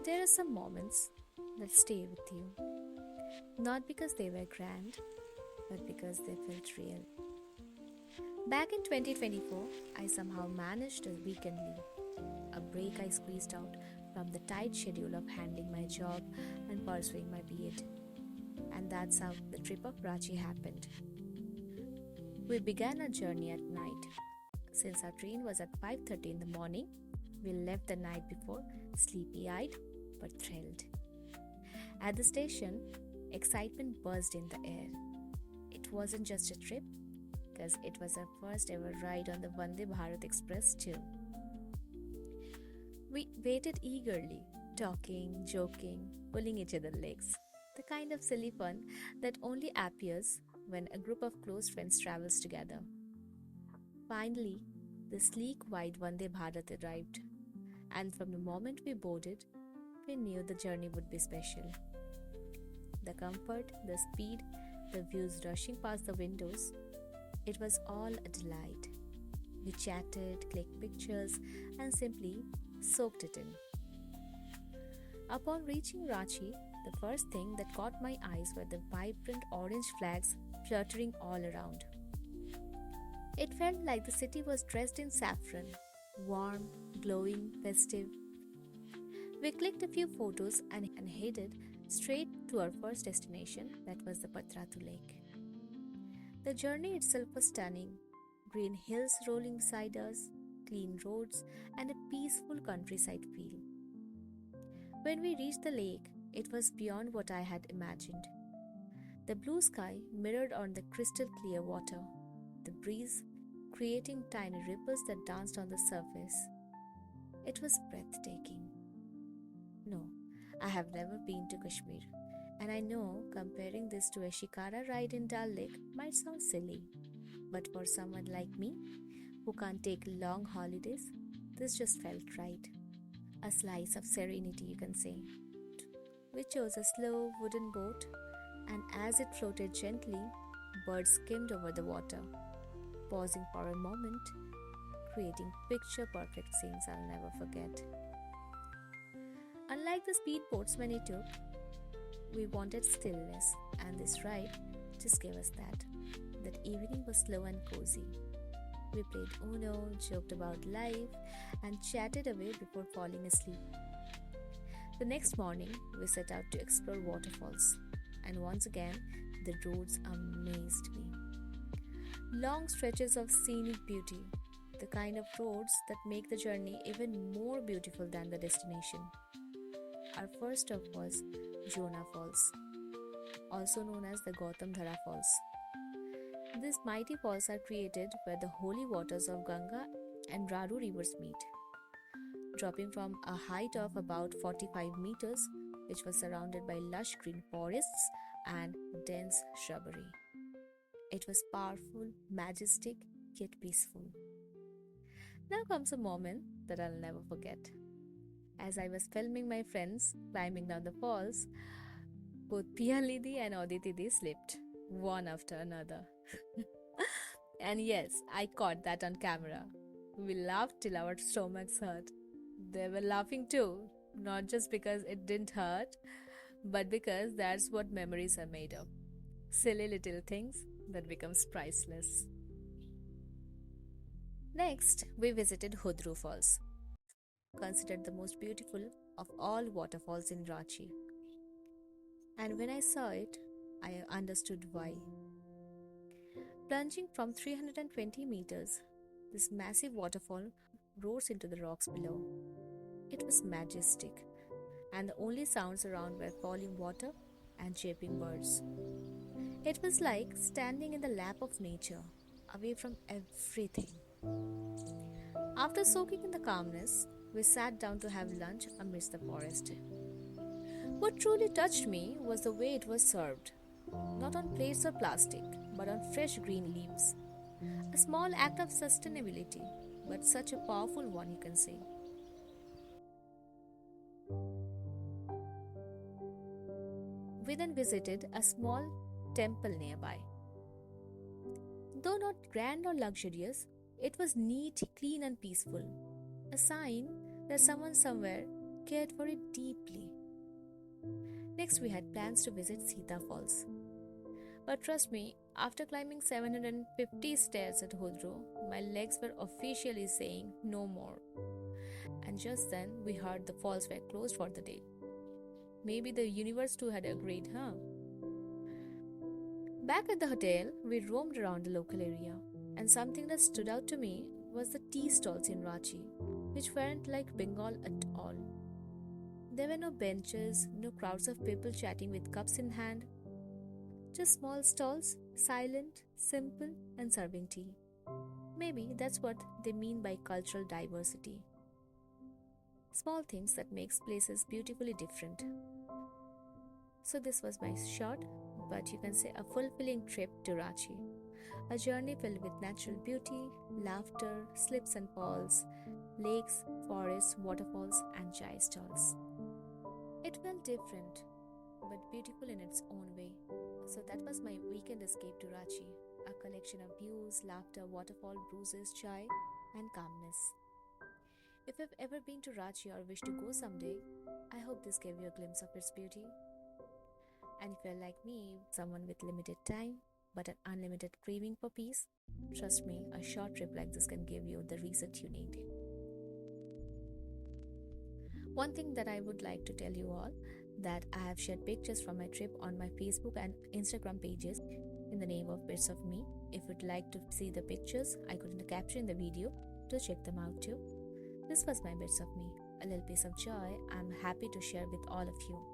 There are some moments that stay with you, not because they were grand, but because they felt real. Back in 2024, I somehow managed a weekend leave, a break I squeezed out from the tight schedule of handling my job and pursuing my B.Ed. And that's how the trip of Ranchi happened. We began our journey at night. Since our train was at 5:30 in the morning, we left the night before, sleepy-eyed but thrilled. At the station, excitement buzzed in the air. It wasn't just a trip, because it was our first ever ride on the Vande Bharat Express too. We waited eagerly, talking, joking, pulling each other's legs. The kind of silly fun that only appears when a group of close friends travels together. Finally, the sleek white Vande Bharat arrived, and from the moment we boarded, we knew the journey would be special. The comfort, the speed, the views rushing past the windows, it was all a delight. We chatted, clicked pictures, and simply soaked it in. Upon reaching Ranchi, the first thing that caught my eyes were the vibrant orange flags fluttering all around. It felt like the city was dressed in saffron, warm, glowing, festive. We clicked a few photos and headed straight to our first destination, that was the Patratu Lake. The journey itself was stunning. Green hills rolling beside us, clean roads, and a peaceful countryside feel. When we reached the lake, it was beyond what I had imagined. The blue sky mirrored on the crystal clear water, the breeze creating tiny ripples that danced on the surface. It was breathtaking. No, I have never been to Kashmir, and I know comparing this to a shikara ride in Dal Lake might sound silly, but for someone like me, who can't take long holidays, this just felt right. A slice of serenity, you can say. We chose a slow wooden boat, and as it floated gently, birds skimmed over the water, pausing for a moment, creating picture-perfect scenes I'll never forget. Unlike the speedboats many took, we wanted stillness, and this ride just gave us that. That evening was slow and cozy. We played Uno, joked about life, and chatted away before falling asleep. The next morning, we set out to explore waterfalls, and once again, the roads amazed me. Long stretches of scenic beauty, the kind of roads that make the journey even more beautiful than the destination. Our first stop was Jona Falls, also known as the Gautam Dhara Falls. These mighty falls are created where the holy waters of Ganga and Raru rivers meet. Dropping from a height of about 45 meters, which was surrounded by lush green forests and dense shrubbery. It was powerful, majestic, yet peaceful. Now comes a moment that I'll never forget. As I was filming my friends climbing down the falls, both Pia Lidi and Aditi Didi slipped, one after another. And yes, I caught that on camera. We laughed till our stomachs hurt. They were laughing too, not just because it didn't hurt, but because that's what memories are made of. Silly little things that becomes priceless. Next, we visited Hudru Falls, considered the most beautiful of all waterfalls in Ranchi. And when I saw it, I understood why. Plunging from 320 meters, this massive waterfall roars into the rocks below. It was majestic, and the only sounds around were falling water and chirping birds. It was like standing in the lap of nature, away from everything. After soaking in the calmness, we sat down to have lunch amidst the forest. What truly touched me was the way it was served, not on plates or plastic, but on fresh green leaves. A small act of sustainability, but such a powerful one, you can say. We then visited a small temple nearby. Though not grand or luxurious, it was neat, clean, and peaceful. A sign that someone somewhere cared for it deeply. Next, we had plans to visit Sita Falls. But trust me, after climbing 750 stairs at Hudro, my legs were officially saying no more. And just then, we heard the falls were closed for the day. Maybe the universe too had agreed, huh? Back at the hotel, we roamed around the local area, and something that stood out to me was the tea stalls in Ranchi, which weren't like Bengal at all. There were no benches, no crowds of people chatting with cups in hand, just small stalls, silent, simple, and serving tea. Maybe that's what they mean by cultural diversity. Small things that makes places beautifully different. So this was my short, but you can say a fulfilling trip to Ranchi. A journey filled with natural beauty, laughter, slips and falls, lakes, forests, waterfalls, and chai stalls. It felt different, but beautiful in its own way. So that was my weekend escape to Ranchi, a collection of views, laughter, waterfall, bruises, chai, and calmness. If you've ever been to Ranchi or wish to go someday, I hope this gave you a glimpse of its beauty. And if you're like me, someone with limited time but an unlimited craving for peace, trust me, a short trip like this can give you the reset you need. One thing that I would like to tell you all that I have shared pictures from my trip on my Facebook and Instagram pages in the name of Bits of Me. If you'd like to see the pictures I couldn't capture in the video, do check them out too. This was my Bits of Me, a little piece of joy I'm happy to share with all of you.